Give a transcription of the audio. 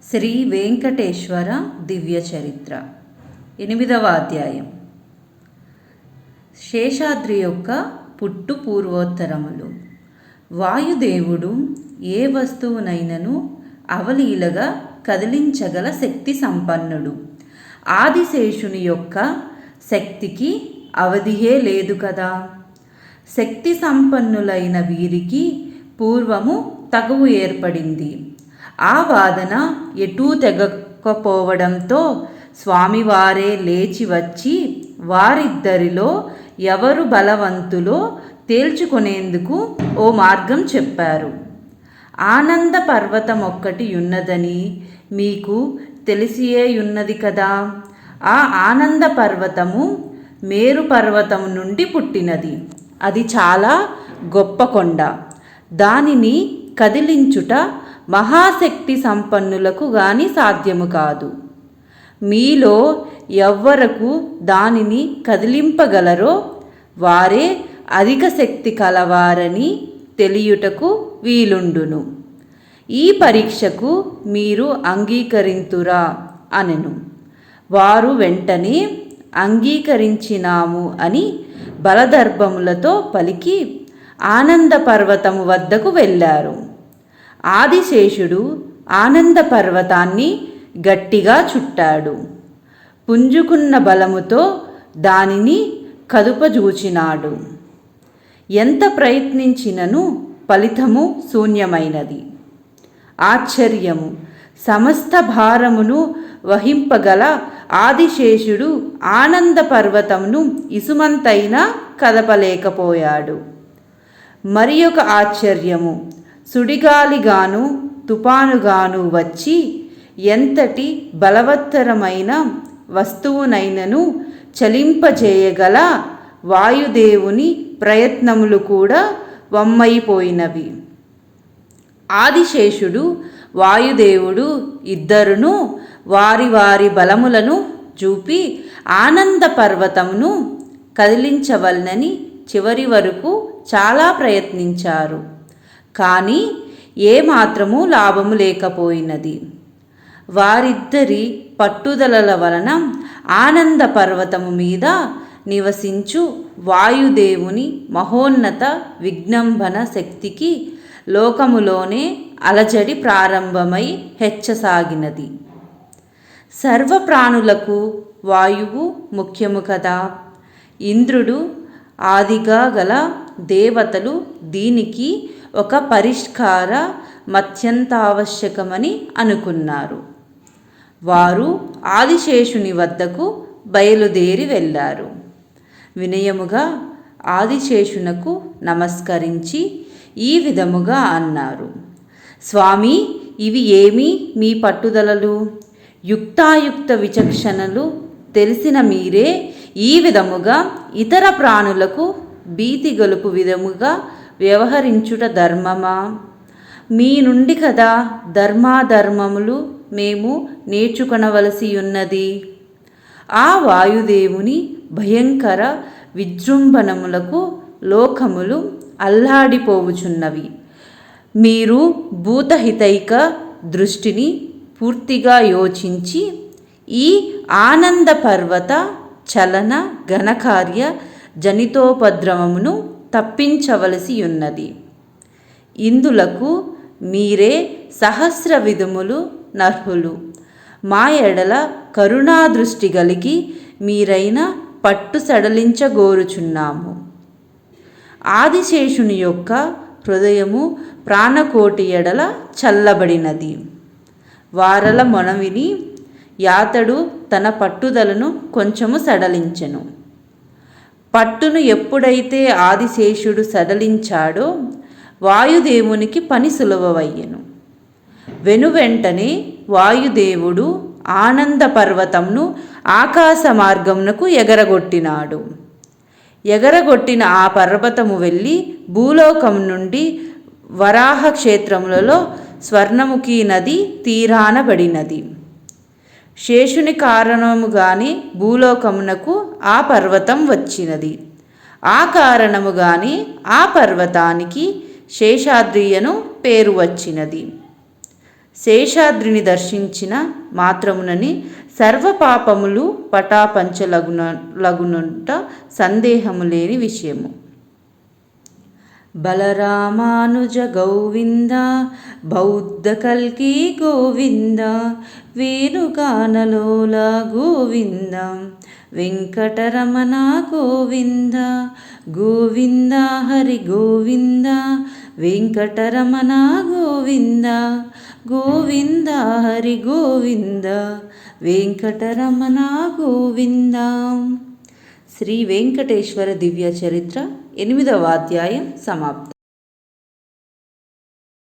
శ్రీ వెంకటేశ్వర దివ్య చరిత్ర 8వ అధ్యాయం. శేషాద్రి యొక్క పుట్టు పూర్వోత్తరములు. వాయుదేవుడు ఏ వస్తువునైనను అవలీలగా కదిలించగల శక్తి సంపన్నుడు. ఆదిశేషుని యొక్క శక్తికి అవధియే లేదు కదా. శక్తి సంపన్నులైన వీరికి పూర్వము తగువు ఏర్పడింది. ఆ వాదన ఎటూ తెగకపోవడంతో స్వామివారే లేచి వచ్చి వారిద్దరిలో ఎవరు బలవంతులో తేల్చుకునేందుకు ఓ మార్గం చెప్పారు. ఆనంద పర్వతం ఒక్కటి ఉన్నదని మీకు తెలిసియేయున్నది కదా. ఆ ఆనంద పర్వతము మేరు పర్వతం నుండి పుట్టినది. అది చాలా గొప్ప కొండ. దానిని కదిలించుట మహాశక్తి సంపన్నులకు గాని సాధ్యము కాదు. మీలో ఎవ్వరకు దానిని కదిలింపగలరో వారే అధిక శక్తి కలవారని తెలియుటకు వీలుండును. ఈ పరీక్షకు మీరు అంగీకరింతురా అనెను. వారు వెంటనే అంగీకరించినాము అని బలదర్భములతో పలికి ఆనంద పర్వతము వద్దకు వెళ్ళారు. ఆదిశేషుడు ఆనంద పర్వతాన్ని గట్టిగా చుట్టాడు. పుంజుకున్న బలముతో దానిని కదుపజూచినాడు. ఎంత ప్రయత్నించినను ఫలితము శూన్యమైనది. ఆశ్చర్యము! సమస్త భారమును వహింపగల ఆదిశేషుడు ఆనంద పర్వతమును ఇసుమంతైనా కదపలేకపోయాడు. మరి ఒక ఆశ్చర్యము! సుడిగాలిగాను తుపానుగాను వచ్చి ఎంతటి బలవత్తరమైన వస్తువునైనను చలింపజేయగల వాయుదేవుని ప్రయత్నములు కూడా వమ్మైపోయినవి. ఆదిశేషుడు వాయుదేవుడు ఇద్దరును వారి వారి బలములను చూపి ఆనంద పర్వతమును కదిలించవలనని చివరి వరకు చాలా ప్రయత్నించారు. కానీ ఏమాత్రము లాభము లేకపోయినది. వారిద్దరి పట్టుదలల వలన ఆనంద పర్వతము మీద నివసించు వాయుదేవుని మహోన్నత విజ్ఞంభన శక్తికి లోకములోనే అలజడి ప్రారంభమై హెచ్చసాగినది. సర్వప్రాణులకు వాయువు ముఖ్యము కదా. ఇంద్రుడు ఆదిగా గల దేవతలు దీనికి ఒక పరిష్కార మత్యంతావశ్యకమని అనుకున్నారు. వారు ఆదిశేషుని వద్దకు బయలుదేరి వెళ్ళారు. వినయముగా ఆదిశేషునకు నమస్కరించి ఈ విధముగా అన్నారు. స్వామి, ఇవి ఏమి మీ పట్టుదలలు? యుక్తాయుక్త విచక్షణలు తెలిసిన మీరే ఈ విధముగా ఇతర ప్రాణులకు భీతి గొలుపు విధముగా వ్యవహరించుట ధర్మమా? మీ నుండి కదా ధర్మాధర్మములు మేము నేర్చుకొనవలసి ఉన్నది. ఆ వాయుదేవుని భయంకర విజృంభణములకు లోకములు అల్లాడిపోవుచున్నవి. మీరు భూతహితైక దృష్టిని పూర్తిగా యోచించి ఈ ఆనంద పర్వత చలన ఘనకార్య జనితోపద్రవమును తప్పించవలసి ఉన్నది. ఇందులకు మీరే సహస్ర విధములు నర్హులు. మా ఎడల కరుణాదృష్టి కలిగి మీరైన పట్టు సడలించగోరుచున్నాము. ఆదిశేషుని యొక్క హృదయము ప్రాణకోటి ఎడల చల్లబడినది. వారల మొనవిని యాతడు తన పట్టుదలను కొంచెము సడలించెను. పట్టును ఎప్పుడైతే ఆదిశేషుడు సడలించాడో వాయుదేవునికి పని సులభమయ్యెను. వెనువెంటనే వాయుదేవుడు ఆనంద పర్వతంను ఆకాశ మార్గమునకు ఎగరగొట్టినాడు. ఎగరగొట్టిన ఆ పర్వతము వెళ్ళి భూలోకం నుండి వరాహ క్షేత్రములలో స్వర్ణముఖి నది తీరానబడినది. శేషుని కారణముగానే భూలోకమునకు ఆ పర్వతం వచ్చినది. ఆ కారణముగానే ఆ పర్వతానికి శేషాద్రియను పేరు వచ్చినది. శేషాద్రిని దర్శించిన మాత్రమునని సర్వ పాపములు పటాపంచలగునుట సందేహము లేని విషయము. బలరామానుజ గోవింద బౌద్ధ కల్కి గోవింద వేణుగానలోల గోవింద వెంకటరమణ గోవింద గోవింద హరి గోవింద వెంకటరమణ గోవింద గోవింద హరి గోవింద వెంకటరమణ గోవింద. శ్రీ వెంకటేశ్వర దివ్య చరిత్ర 8వ అధ్యాయం సమాప్తం.